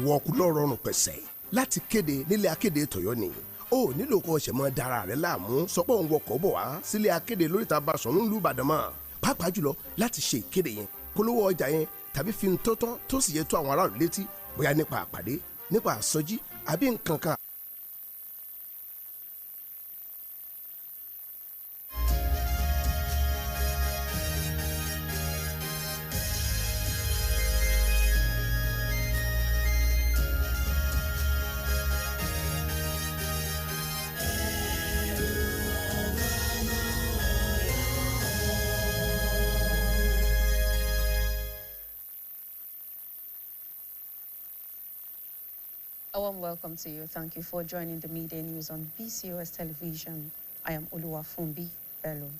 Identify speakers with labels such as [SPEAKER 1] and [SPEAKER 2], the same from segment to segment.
[SPEAKER 1] wọ́ọ̀kú lọ́rọ̀ọ̀rùn pẹ̀sẹ̀ láti kéde nílé akéde tọ̀yọ́ ni ó nílò kó ṣẹ̀ mọ́ dára rẹ̀ láàmú sọpọ̀ òun wọkọ̀ bọ̀ wá sílé akéde lóríta Basọ̀rún nílùú Ìbàdàn mọ́ pàápàá jùlọ láti ṣe ìkéde yẹn polówó ọjà yẹn tàbí fi ń tọ́tọ́ tó sì yẹ tó àwọn aráàlú létí bóyá nípa àpàdé nípa àsọjí àbí nǹkan kan.
[SPEAKER 2] A warm welcome to you. Thank you for joining the midday news on BCOS television. I am Oluwafunbi Bello.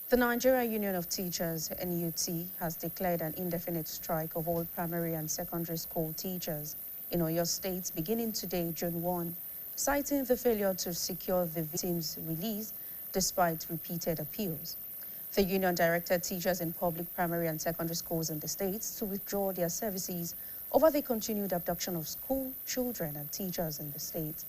[SPEAKER 2] The Nigeria Union of Teachers, NUT, has declared an indefinite strike of all primary and secondary school teachers in Oyo State beginning today, June 1, citing the failure to secure the victims' release despite repeated appeals. The union directed teachers in public primary and secondary schools in the state to withdraw their services over the continued abduction of school children and teachers in the state.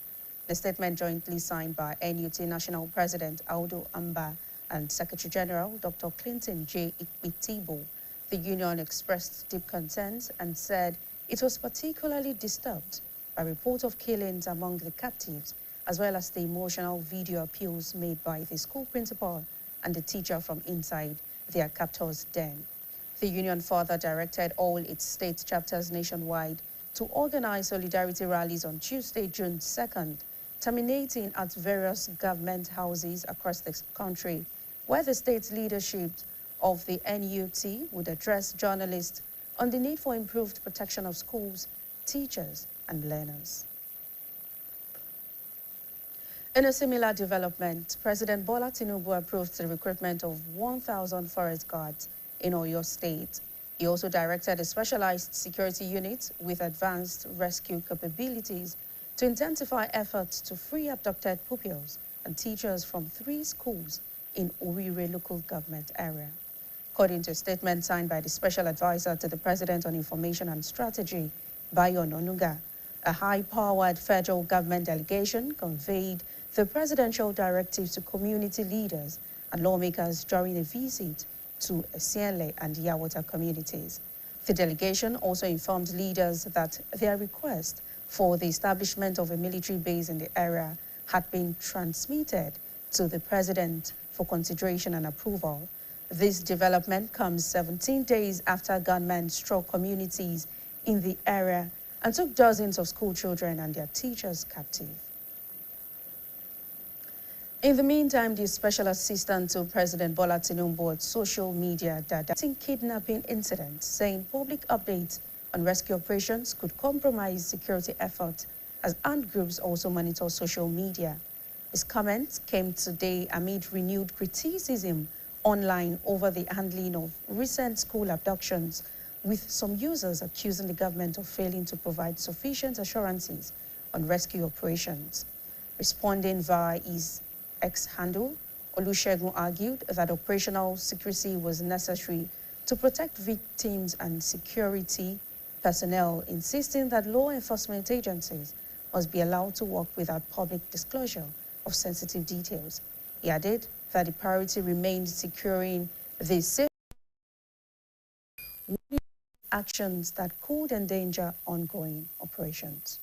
[SPEAKER 2] The statement jointly signed by NUT National President Audu Amba and Secretary General Dr. Clinton J. Ikpitibo. The union expressed deep concerns and said it was particularly disturbed by reports of killings among the captives, as well as the emotional video appeals made by the school principal and the teacher from inside their captors' den. The union further directed all its state chapters nationwide to organize solidarity rallies on Tuesday, June 2nd, terminating at various government houses across the country, where the state leadership of the NUT would address journalists on the need for improved protection of schools, teachers, and learners. In a similar development, President Bola Tinubu approved the recruitment of 1,000 forest guards in Oyo State. He also directed a specialized security unit with advanced rescue capabilities to intensify efforts to free abducted pupils and teachers from 3 schools in Orire local government area. According to a statement signed by the Special Advisor to the President on Information and Strategy, Bayo Ononuga, a high-powered federal government delegation conveyed the presidential directive to community leaders and lawmakers during a visit to Esienle and Yawata communities. The delegation also informed leaders that their request for the establishment of a military base in the area had been transmitted to the president for consideration and approval. This development comes 17 days after gunmen struck communities in the area and took dozens of school children and their teachers captive. In the meantime, the special assistant to President Bola Tinubu at social media documenting kidnapping incidents, saying public updates on rescue operations could compromise security efforts as armed groups also monitor social media. His comments came today amid renewed criticism online over the handling of recent school abductions, with some users accusing the government of failing to provide sufficient assurances on rescue operations. Responding via his X handle, Olusegun argued that operational secrecy was necessary to protect victims and security personnel, insisting that law enforcement agencies must be allowed to work without public disclosure of sensitive details. He added that the priority remained securing the safe actions that could endanger ongoing operations.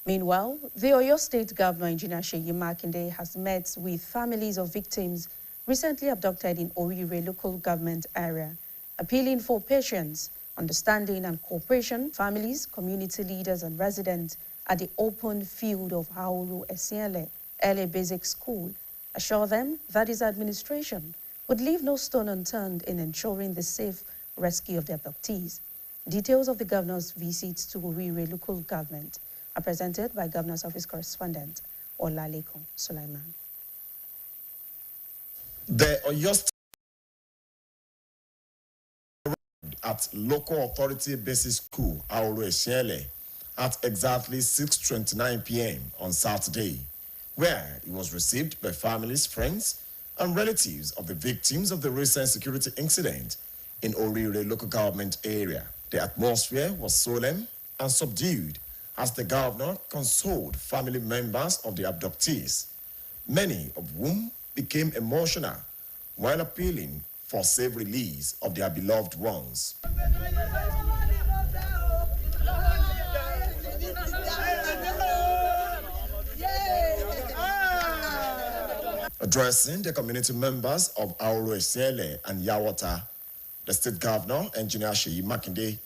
[SPEAKER 2] Meanwhile, the Oyo State Governor, Engineer Seyi Makinde, has met with families of victims recently abducted in Orire local government area, appealing for patience, understanding, and cooperation. Families, community leaders, and residents at the open field of Hauru Esienle LA Basic School assure them that his administration would leave no stone unturned in ensuring the safe rescue of the abductees. Details of the governor's visits to Orire local government are presented by Governor's Office correspondent Olaleko Sulaiman.
[SPEAKER 3] The Oyo State at local authority basic school Hauru Esienle at exactly 6:29 p.m. on Saturday, where he was received by families, friends, and relatives of the victims of the recent security incident in Orire local government area. The atmosphere was solemn and subdued as the governor consoled family members of the abductees, many of whom became emotional while appealing for safe release of their beloved ones. Addressing the community members of Iroyin and Yawata, the state governor, Engineer Seyi Makinde,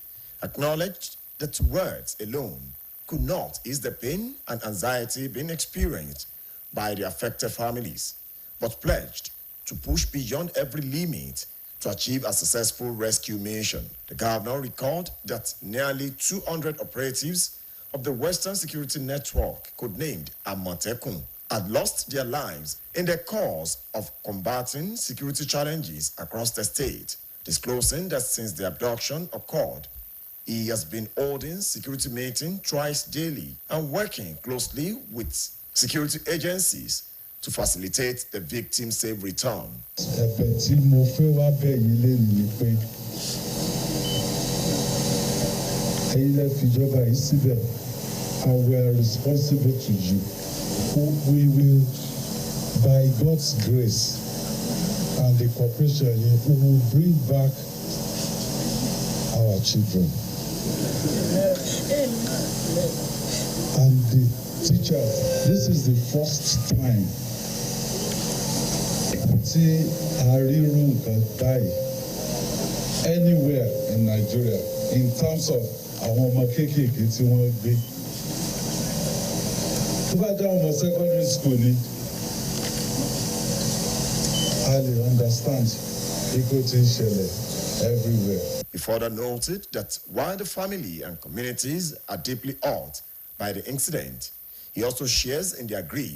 [SPEAKER 3] acknowledged that words alone could not ease the pain and anxiety being experienced by the affected families, but pledged to push beyond every limit to achieve a successful rescue mission. The governor recalled that nearly 200 operatives of the Western Security Network, codenamed Amotekun, had lost their lives in the course of combating security challenges across the state, disclosing that since the abduction occurred, he has been holding security meetings twice daily and working closely with security agencies to facilitate the victim's safe return.
[SPEAKER 4] And we are responsible to you. We will, by God's grace and the cooperation, we will bring back our children. And the teachers, this is the first time anywhere in Nigeria in terms of our makeke tí wọ́n gbé. Tó bá jẹ́ ọmọ secondary school ni, a lè understand ikú tí ń ṣẹlẹ̀ everywhere.
[SPEAKER 3] He further noted that while the family and communities are deeply hurt by the incident, he also shares in their grief